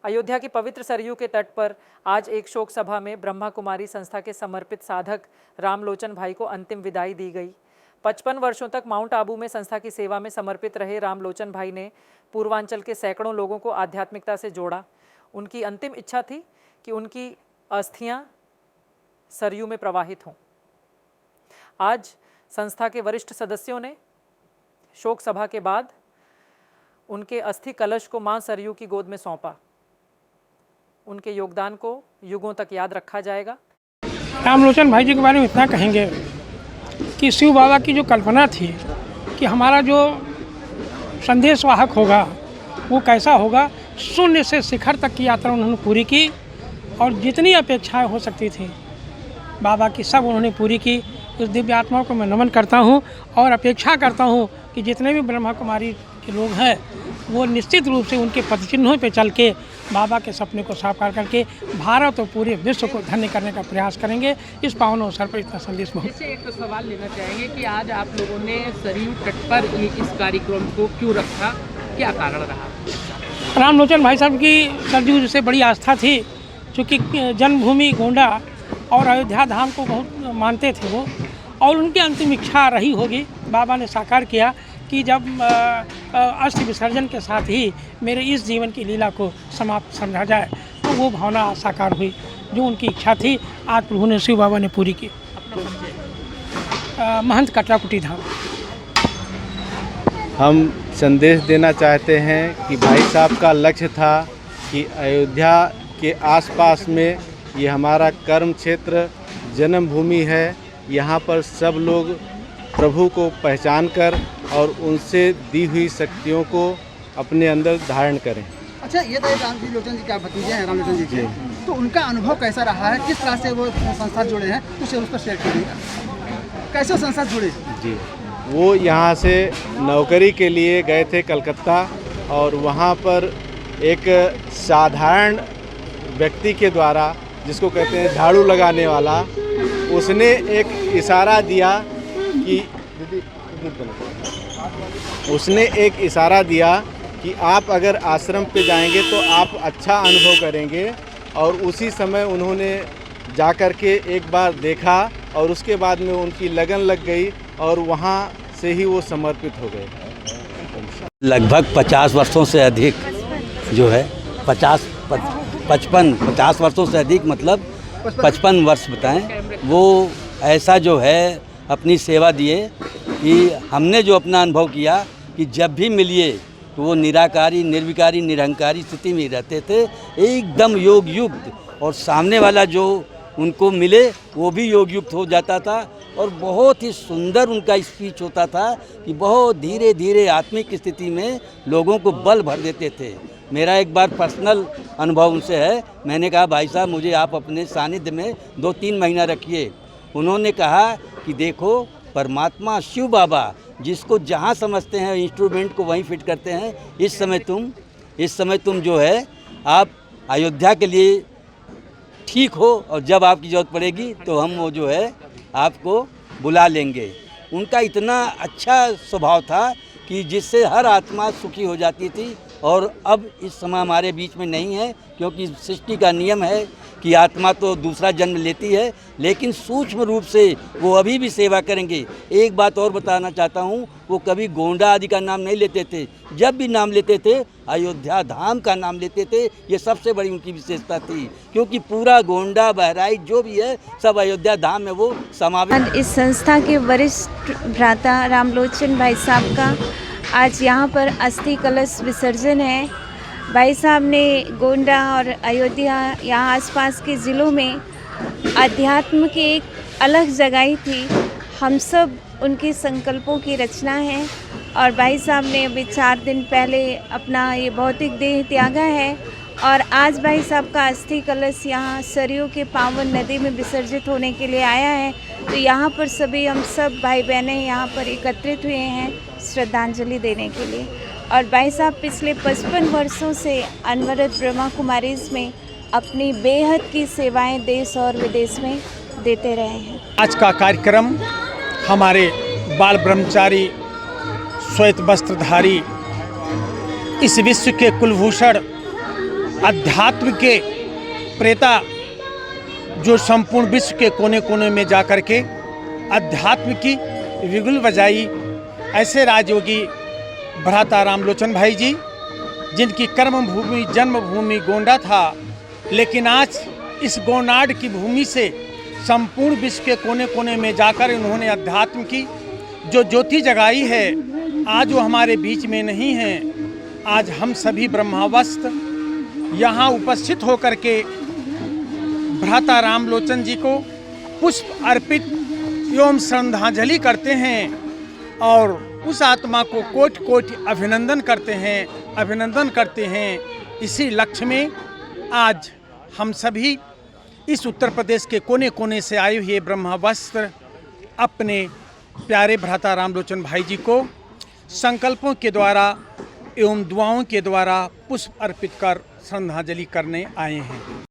अयोध्या की पवित्र सरयू के तट पर आज एक शोक सभा में ब्रह्मा कुमारी संस्था के समर्पित साधक रामलोचन भाई को अंतिम विदाई दी गई। 55 वर्षों तक माउंट आबू में संस्था की सेवा में समर्पित रहे रामलोचन भाई ने पूर्वांचल के सैकड़ों लोगों को आध्यात्मिकता से जोड़ा। उनकी अंतिम इच्छा थी कि उनकी अस्थियां सरयू में प्रवाहित हों। आज संस्था के वरिष्ठ सदस्यों ने शोक सभा के बाद उनके अस्थि कलश को मां सरयू की गोद में सौंपा। उनके योगदान को युगों तक याद रखा जाएगा। रामलोचन भाई जी के बारे में इतना कहेंगे कि शिव बाबा की जो कल्पना थी कि हमारा जो संदेश वाहक होगा वो कैसा होगा, शून्य से शिखर तक की यात्रा उन्होंने पूरी की और जितनी अपेक्षाएं हो सकती थी बाबा की सब उन्होंने पूरी की। उस दिव्य आत्मा को मैं नमन करता हूं और अपेक्षा करता हूं कि जितने भी ब्रह्मा कुमारी के लोग हैं वो निश्चित रूप से उनके पदचिन्हों पे चल के बाबा के सपने को साकार करके भारत और पूरे विश्व को धन्य करने का प्रयास करेंगे। इस पावन अवसर पर इतना संदेश इससे एक सवाल लेना चाहेंगे कि आज आप लोगों ने सरयू तट पर इस कार्यक्रम को क्यों रखा, क्या कारण रहा? रामलोचन भाई साहब की सरयू से बड़ी आस्था थी, चूँकि जन्मभूमि गोंडा और अयोध्या धाम को बहुत मानते थे वो, और उनकी अंतिम इच्छा रही होगी, बाबा ने साकार किया कि जब अस्थि विसर्जन के साथ ही मेरे इस जीवन की लीला को समाप्त समझा जाए, तो वो भावना साकार हुई जो उनकी इच्छा थी। आज प्रभु ने शिव बाबा ने पूरी की। महंत कटराकुटी धाम। हम संदेश देना चाहते हैं कि भाई साहब का लक्ष्य था कि अयोध्या के आसपास में ये हमारा कर्म क्षेत्र जन्मभूमि है, यहाँ पर सब लोग प्रभु को पहचान कर और उनसे दी हुई शक्तियों को अपने अंदर धारण करें। अच्छा, ये तो रामलोचन जी क्या भतीजे हैं रामलोचन जी के, तो उनका अनुभव कैसा रहा है, किस तरह से वो संस्था जुड़े हैं, कुछ उस पर शेयर कीजिए। कैसे संस्था जुड़े? जी, वो यहाँ से नौकरी के लिए गए थे कलकत्ता, और वहाँ पर एक साधारण व्यक्ति के द्वारा, जिसको कहते हैं झाड़ू लगाने वाला, उसने एक इशारा दिया कि आप अगर आश्रम पे जाएंगे तो आप अच्छा अनुभव करेंगे, और उसी समय उन्होंने जाकर के एक बार देखा और उसके बाद में उनकी लगन लग गई और वहाँ से ही वो समर्पित हो गए। लगभग 50 वर्षों से अधिक जो है 50 वर्षों से अधिक, मतलब 55 वर्ष बताएं, वो ऐसा जो है अपनी सेवा दिए कि हमने जो अपना अनुभव किया कि जब भी मिलिए तो वो निराकारी, निर्विकारी, निरंकारी स्थिति में रहते थे, एकदम योग युक्त, और सामने वाला जो उनको मिले वो भी योग युक्त हो जाता था। और बहुत ही सुंदर उनका स्पीच होता था कि बहुत धीरे धीरे आत्मिक स्थिति में लोगों को बल भर देते थे। मेरा एक बार पर्सनल अनुभव उनसे है। मैंने कहा भाई साहब मुझे आप अपने सानिध्य में 2-3 महीना रखिए। उन्होंने कहा कि देखो परमात्मा शिव बाबा जिसको जहाँ समझते हैं इंस्ट्रूमेंट को वहीं फिट करते हैं। इस समय तुम जो है आप अयोध्या के लिए ठीक हो, और जब आपकी ज़रूरत पड़ेगी तो हम वो जो है आपको बुला लेंगे। उनका इतना अच्छा स्वभाव था कि जिससे हर आत्मा सुखी हो जाती थी। और अब इस समय हमारे बीच में नहीं है, क्योंकि सृष्टि का नियम है कि आत्मा तो दूसरा जन्म लेती है, लेकिन सूक्ष्म रूप से वो अभी भी सेवा करेंगे। एक बात और बताना चाहता हूँ, वो कभी गोंडा आदि का नाम नहीं लेते थे, जब भी नाम लेते थे अयोध्या धाम का नाम लेते थे। ये सबसे बड़ी उनकी विशेषता थी, क्योंकि पूरा गोंडा बहराइच जो भी है सब अयोध्या धाम में वो समावेश। इस संस्था के वरिष्ठ भ्राता रामलोचन भाई साहब का आज यहाँ पर अस्थि कलश विसर्जन है। भाई साहब ने गोंडा और अयोध्या यहाँ आसपास के ज़िलों में अध्यात्म की एक अलग जगह थी। हम सब उनके संकल्पों की रचना है, और भाई साहब ने अभी 4 दिन पहले अपना ये भौतिक देह त्यागा है, और आज भाई साहब का अस्थि कलश यहाँ सरयू के पावन नदी में विसर्जित होने के लिए आया है। तो यहाँ पर सभी हम सब भाई बहनें यहाँ पर एकत्रित हुए हैं श्रद्धांजलि देने के लिए। और भाई साहब पिछले 55 वर्षों से अनवरत ब्रह्मा कुमारीज़ में अपनी बेहद की सेवाएं देश और विदेश में देते रहे हैं। आज का कार्यक्रम हमारे बाल ब्रह्मचारी, श्वेत वस्त्रधारी, इस विश्व के कुलभूषण अध्यात्म के प्रेता जो संपूर्ण विश्व के कोने कोने में जा कर के अध्यात्म की बिगुल बजाई, ऐसे राजयोगी भ्राता रामलोचन भाई जी, जिनकी कर्म भूमि जन्मभूमि गोंडा था, लेकिन आज इस गोनाड की भूमि से संपूर्ण विश्व के कोने कोने में जाकर उन्होंने अध्यात्म की जो ज्योति जगाई है, आज वो हमारे बीच में नहीं हैं। आज हम सभी ब्रह्मावस्थ यहाँ उपस्थित होकर के भ्राता रामलोचन जी को पुष्प अर्पित एवं श्रद्धांजलि करते हैं और उस आत्मा को कोटि कोटि अभिनंदन करते हैं। इसी लक्ष्य में आज हम सभी इस उत्तर प्रदेश के कोने कोने से आए हुए ब्रह्मावस्त्र अपने प्यारे भ्राता रामलोचन भाई जी को संकल्पों के द्वारा एवं दुआओं के द्वारा पुष्प अर्पित कर श्रद्धांजलि करने आए हैं।